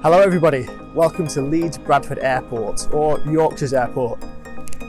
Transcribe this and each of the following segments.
Hello everybody, welcome to Leeds Bradford Airport, or Yorkshire's Airport.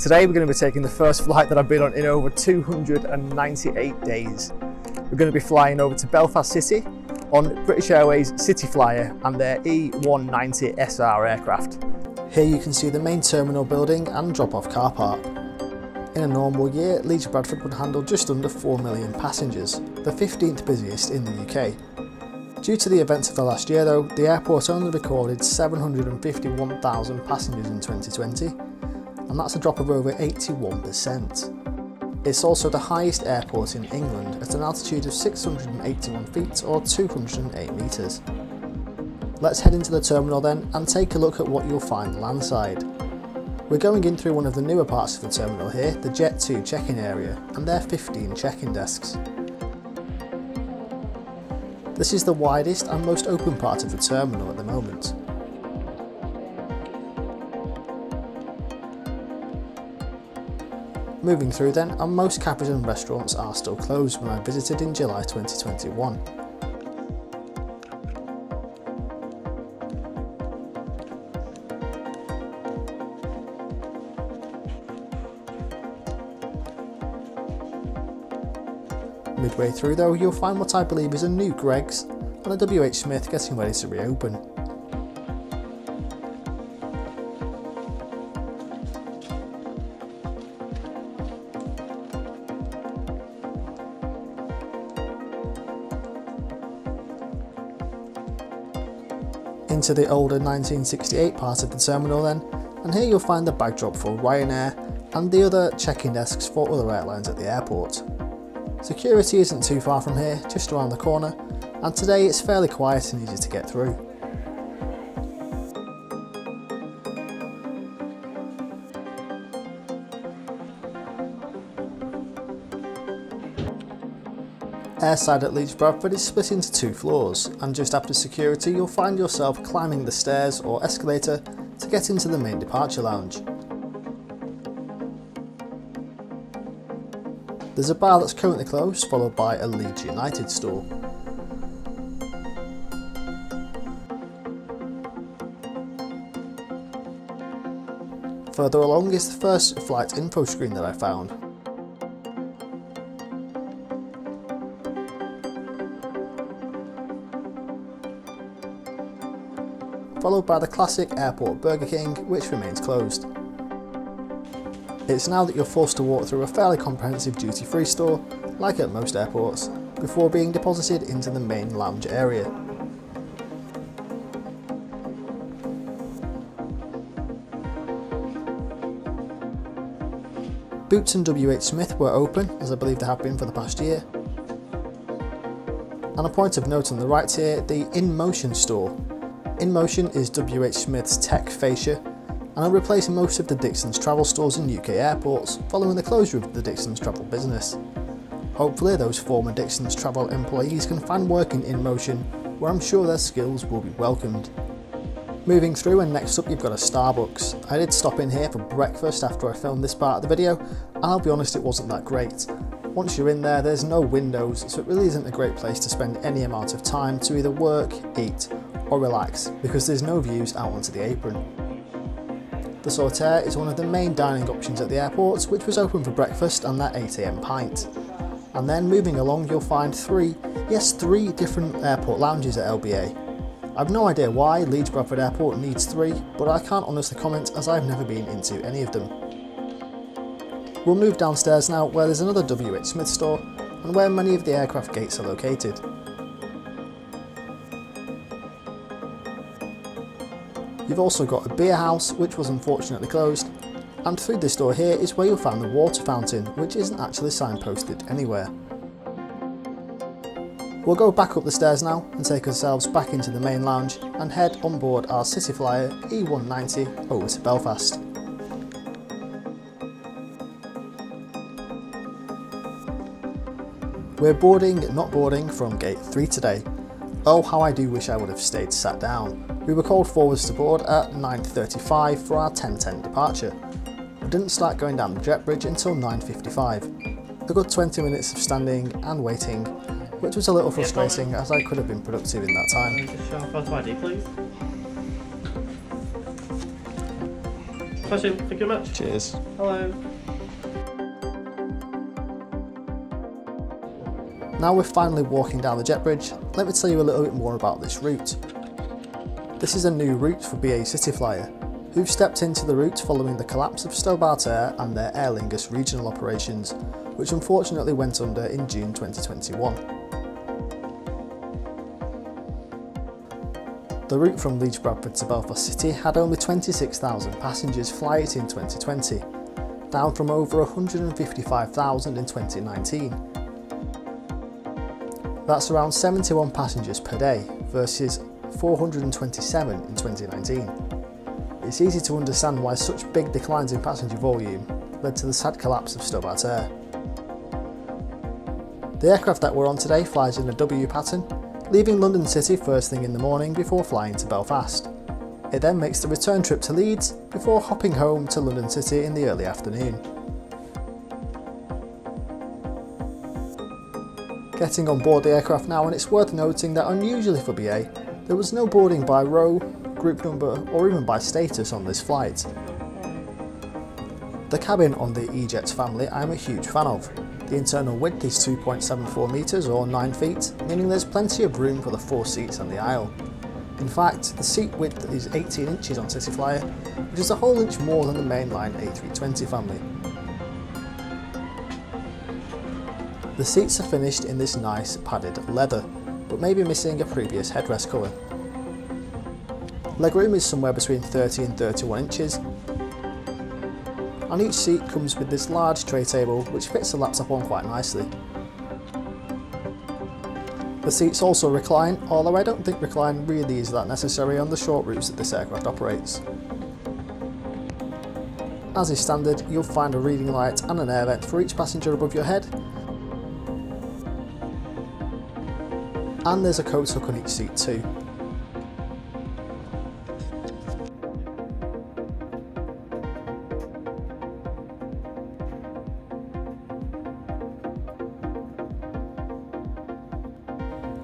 Today we're going to be taking the first flight that I've been on in over 298 days. We're going to be flying over to Belfast City on British Airways CityFlyer and their E190 SR aircraft. Here you can see the main terminal building and drop-off car park. In a normal year, Leeds Bradford would handle just under 4 million passengers, the 15th busiest in the UK. Due to the events of the last year though, the airport only recorded 751,000 passengers in 2020, and that's a drop of over 81%. It's also the highest airport in England at an altitude of 681 feet or 208 metres. Let's head into the terminal then and take a look at what you'll find landside. We're going in through one of the newer parts of the terminal here, the Jet 2 check-in area, and there are 15 check-in desks. This is the widest and most open part of the terminal at the moment. Moving through then, and most cafes and restaurants are still closed when I visited in July 2021. Midway through though, you'll find what I believe is a new Greggs and a WH Smith getting ready to reopen. Into the older 1968 part of the terminal then, and here you'll find the bag drop for Ryanair and the other check-in desks for other airlines at the airport. Security isn't too far from here, just around the corner, and today it's fairly quiet and easy to get through. Airside at Leeds Bradford is split into two floors, and just after security you'll find yourself climbing the stairs or escalator to get into the main departure lounge. There's a bar that's currently closed, followed by a Leeds United store. Further along is the first flight info screen that I found. Followed by the classic airport Burger King, which remains closed. It's now that you're forced to walk through a fairly comprehensive duty-free store, like at most airports, before being deposited into the main lounge area. Boots and WH Smith were open, as I believe they have been for the past year. And a point of note on the right here, the InMotion store. InMotion is WH Smith's tech fascia, and will replace most of the Dixon's travel stores in UK airports following the closure of the Dixon's travel business. Hopefully those former Dixon's travel employees can find work in InMotion, where I'm sure their skills will be welcomed. Moving through, and next up you've got a Starbucks. I did stop in here for breakfast after I filmed this part of the video, and I'll be honest, it wasn't that great. Once you're in there's no windows, so it really isn't a great place to spend any amount of time to either work, eat or relax, because there's no views out onto the apron. The Sauterre is one of the main dining options at the airport, which was open for breakfast and that 8 AM pint. And then moving along you'll find three different airport lounges at LBA. I've no idea why Leeds Bradford Airport needs three, but I can't honestly comment as I've never been into any of them. We'll move downstairs now, where there's another WH Smith store and where many of the aircraft gates are located. You've also got a beer house, which was unfortunately closed, and through this door here is where you'll find the water fountain, which isn't actually signposted anywhere. We'll go back up the stairs now and take ourselves back into the main lounge and head on board our CityFlyer E190 over to Belfast. We're not boarding from gate 3 today. Oh, how I do wish I would have stayed sat down. We were called forwards to board at 9:35 for our 10:10 departure. We didn't start going down the jet bridge until 9:55. A good 20 minutes of standing and waiting, which was a little frustrating as I could have been productive in that time. Just show photo ID, please. Smashing, thank you very much. Cheers. Hello. Now we're finally walking down the jet bridge, let me tell you a little bit more about this route. This is a new route for BA CityFlyer, who've stepped into the route following the collapse of Stobart Air and their Aer Lingus regional operations, which unfortunately went under in June 2021. The route from Leeds Bradford to Belfast City had only 26,000 passengers fly it in 2020, down from over 155,000 in 2019. That's around 71 passengers per day versus 427 in 2019. It's easy to understand why such big declines in passenger volume led to the sad collapse of Stobart Air. The aircraft that we're on today flies in a W pattern, leaving London City first thing in the morning before flying to Belfast. It then makes the return trip to Leeds before hopping home to London City in the early afternoon. Getting on board the aircraft now, and it's worth noting that unusually for BA, there was no boarding by row, group number or even by status on this flight. The cabin on the E-Jets family I'm a huge fan of. The internal width is 2.74 metres or 9 feet, meaning there's plenty of room for the 4 seats and the aisle. In fact, the seat width is 18 inches on CityFlyer, which is a whole inch more than the mainline A320 family. The seats are finished in this nice padded leather, but maybe missing a previous headrest colour. Legroom is somewhere between 30 and 31 inches, and each seat comes with this large tray table which fits the laptop on quite nicely. The seats also recline, although I don't think recline really is that necessary on the short routes that this aircraft operates. As is standard, you'll find a reading light and an air vent for each passenger above your head, and there's a coat hook on each seat too.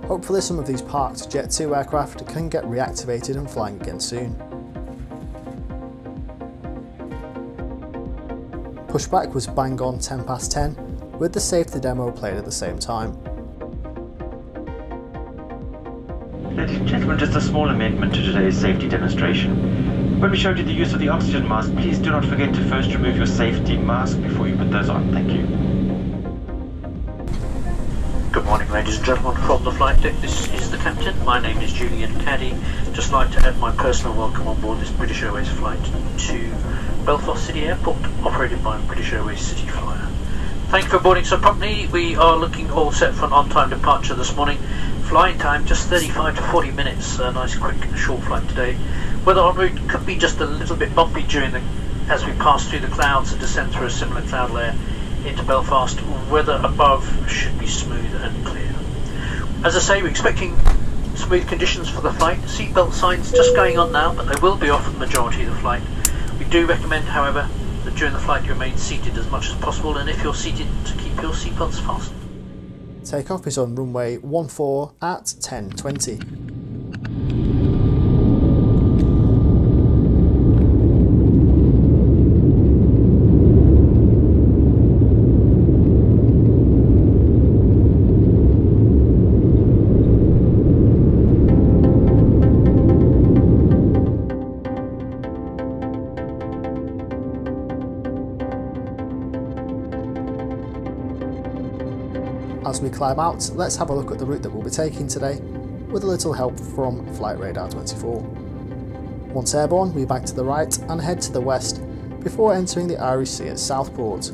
Hopefully some of these parked Jet 2 aircraft can get reactivated and flying again soon. Pushback was bang on 10 past 10, with the safety demo played at the same time. Ladies and gentlemen, just a small amendment to today's safety demonstration. When we showed you the use of the oxygen mask, please do not forget to first remove your safety mask before you put those on. Thank you. Good morning, ladies and gentlemen, from the flight deck. This is the captain. My name is Julian Caddy. Just like to add my personal welcome on board this British Airways flight to Belfast City Airport, operated by British Airways CityFlyer. Thank you for boarding so promptly. We are looking all set for an on-time departure this morning. Flying time just 35 to 40 minutes. A nice quick short flight today. Weather en route could be just a little bit bumpy as we pass through the clouds and descend through a similar cloud layer into Belfast. Weather above should be smooth and clear. As I say, we're expecting smooth conditions for the flight. Seatbelt signs just going on now, but they will be off for the majority of the flight. We do recommend, however, that during the flight you remain seated as much as possible, and if you're seated, to keep your seatbelts fastened. Takeoff is on runway 14 at 10:20. As we climb out, let's have a look at the route that we'll be taking today, with a little help from Flight Radar 24. Once airborne, we bank to the right and head to the west before entering the Irish Sea at Southport.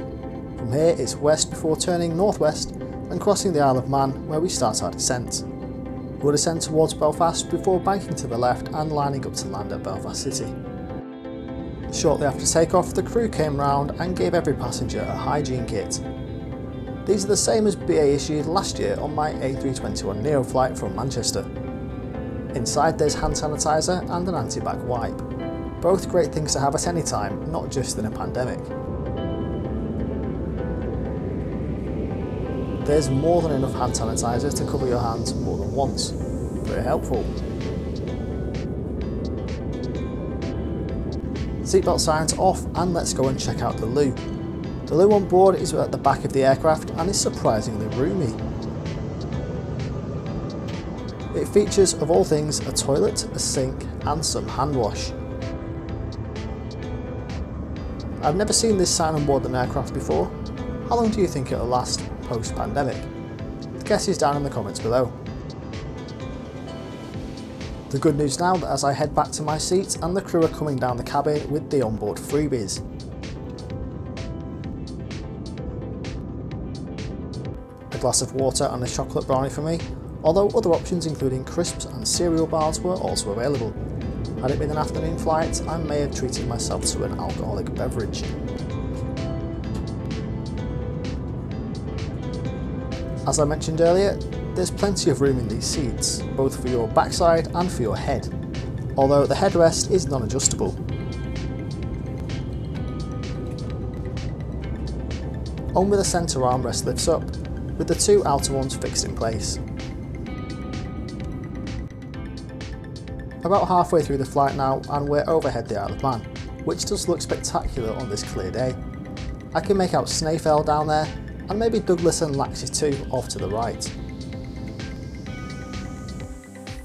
From here it's west before turning northwest and crossing the Isle of Man, where we start our descent. We'll descend towards Belfast before banking to the left and lining up to land at Belfast City. Shortly after takeoff, the crew came round and gave every passenger a hygiene kit. These are the same as BA issued last year on my A321neo flight from Manchester. Inside there's hand sanitizer and an anti-bac wipe. Both great things to have at any time, not just in a pandemic. There's more than enough hand sanitizer to cover your hands more than once. Very helpful. Seatbelt signs off, and let's go and check out the loo. The loo on board is at the back of the aircraft and is surprisingly roomy. It features, of all things, a toilet, a sink and some hand wash. I've never seen this sign on board an aircraft before. How long do you think it'll last post-pandemic? The guess is down in the comments below. The good news now that as I head back to my seat and the crew are coming down the cabin with the onboard freebies. A glass of water and a chocolate brownie for me, although other options including crisps and cereal bars were also available. Had it been an afternoon flight, I may have treated myself to an alcoholic beverage. As I mentioned earlier, there's plenty of room in these seats, both for your backside and for your head, although the headrest is non-adjustable. Only the centre armrest lifts up, with the two outer ones fixed in place. About halfway through the flight now, and we're overhead the Isle of Man, which does look spectacular on this clear day. I can make out Snaefell down there, and maybe Douglas and Laxey too off to the right.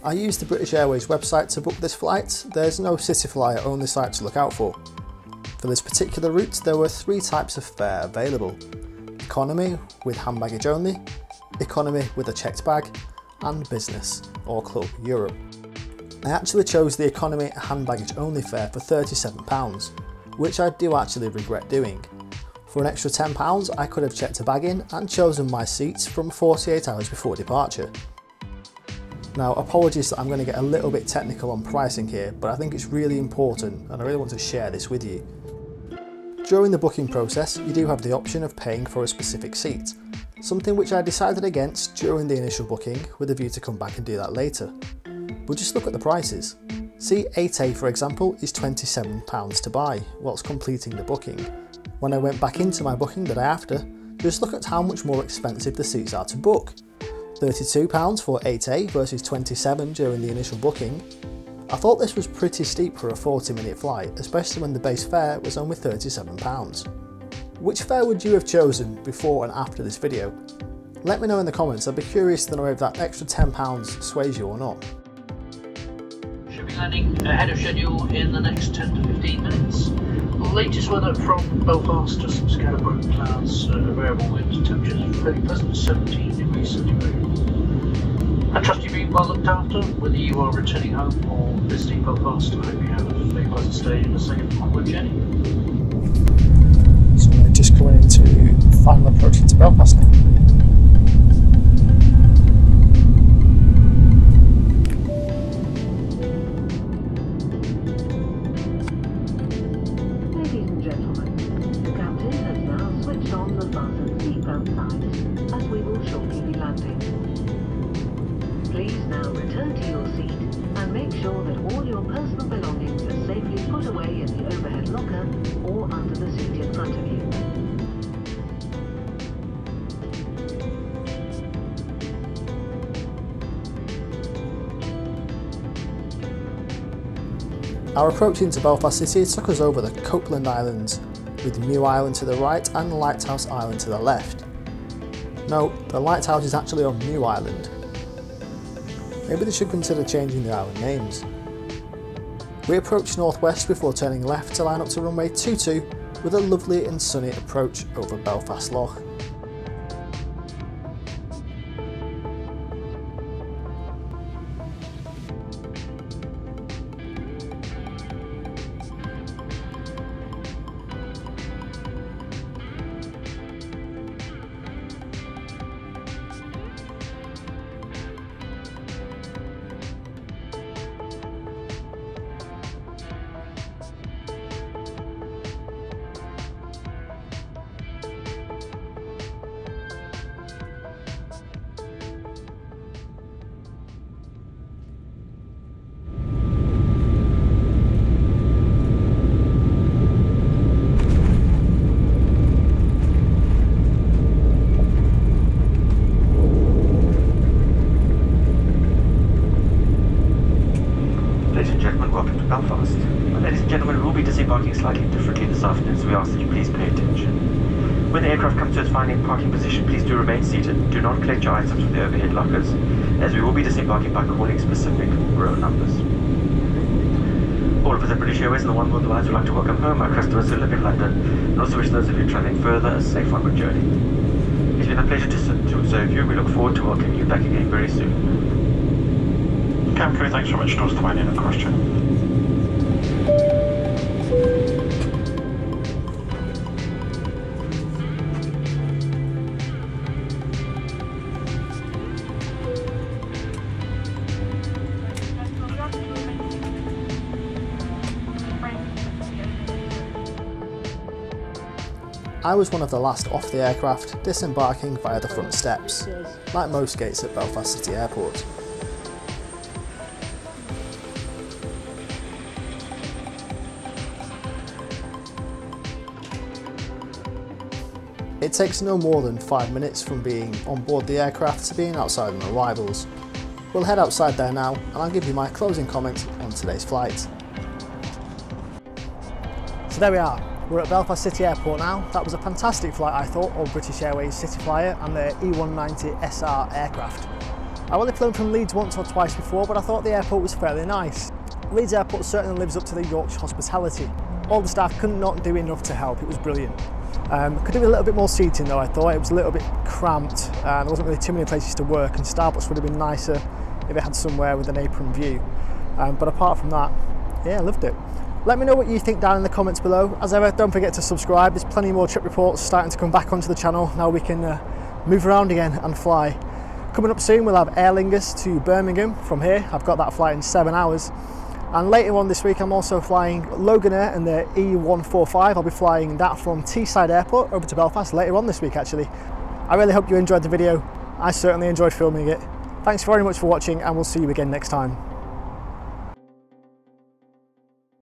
I used the British Airways website to book this flight. There's no CityFlyer only site to look out for. For this particular route there were three types of fare available: economy with hand baggage only, economy with a checked bag, and business or Club Europe. I actually chose the economy hand baggage only fare for £37, which I do actually regret doing. For an extra £10 I could have checked a bag in and chosen my seats from 48 hours before departure. Now apologies that I'm going to get a little bit technical on pricing here, but I think it's really important and I really want to share this with you. During the booking process you do have the option of paying for a specific seat, something which I decided against during the initial booking with a view to come back and do that later. But just look at the prices. Seat 8A for example is £27 to buy whilst completing the booking. When I went back into my booking the day after, just look at how much more expensive the seats are to book. £32 for 8A versus £27 during the initial booking. I thought this was pretty steep for a 40-minute flight, especially when the base fare was only £37. Which fare would you have chosen before and after this video? Let me know in the comments, I'd be curious to know if that extra £10 sways you or not. Should be landing ahead of schedule in the next 10 to 15 minutes. Latest weather from Belfast, just some scattered broken clouds, variable wind, temperatures fairly pleasant, 17 degrees centigrade. I trust you're being well looked after, whether you are returning home or visiting Belfast. I hope you have a very pleasant stay in the second onward journey. So we're just coming into final approach into Belfast now. Please now return to your seat and make sure that all your personal belongings are safely put away in the overhead locker or under the seat in front of you. Our approach into Belfast City took us over the Copeland Islands, with New Island to the right and Lighthouse Island to the left. No, the lighthouse is actually on New Island. Maybe they should consider changing the island names. We approached northwest before turning left to line up to runway 22 with a lovely and sunny approach over Belfast Lough. Belfast. Ladies and gentlemen, we will be disembarking slightly differently this afternoon, so we ask that you please pay attention. When the aircraft comes to its final parking position, please do remain seated. Do not collect your items from the overhead lockers, as we will be disembarking by calling specific row numbers. All of us at British Airways and the One World Alliance would like to welcome home our customers who live in London, and also wish those of you travelling further a safe onward journey. It's been a pleasure to serve you. We look forward to welcoming you back again very soon. Cabin crew, thanks very much. Doors to mine in and cross check. I was one of the last off the aircraft, disembarking via the front steps, like most gates at Belfast City Airport. It takes no more than 5 minutes from being on board the aircraft to being outside on arrivals. We'll head outside there now, and I'll give you my closing comment on today's flight. So there we are. We're at Belfast City Airport now. That was a fantastic flight, I thought, of British Airways CityFlyer and their E190 SR aircraft. I've only flown from Leeds once or twice before, but I thought the airport was fairly nice. Leeds Airport certainly lives up to the Yorkshire hospitality. All the staff could not do enough to help, it was brilliant. Could do with a little bit more seating though, I thought. It was a little bit cramped and there wasn't really too many places to work, and Starbucks would have been nicer if it had somewhere with an apron view. But apart from that, yeah, I loved it. Let me know what you think down in the comments below. As ever, don't forget to subscribe. There's plenty more trip reports starting to come back onto the channel. Now we can move around again and fly. Coming up soon, we'll have Aer Lingus to Birmingham from here. I've got that flight in 7 hours. And later on this week, I'm also flying Loganair and the E145. I'll be flying that from Teesside Airport over to Belfast later on this week, actually. I really hope you enjoyed the video. I certainly enjoyed filming it. Thanks very much for watching, and we'll see you again next time.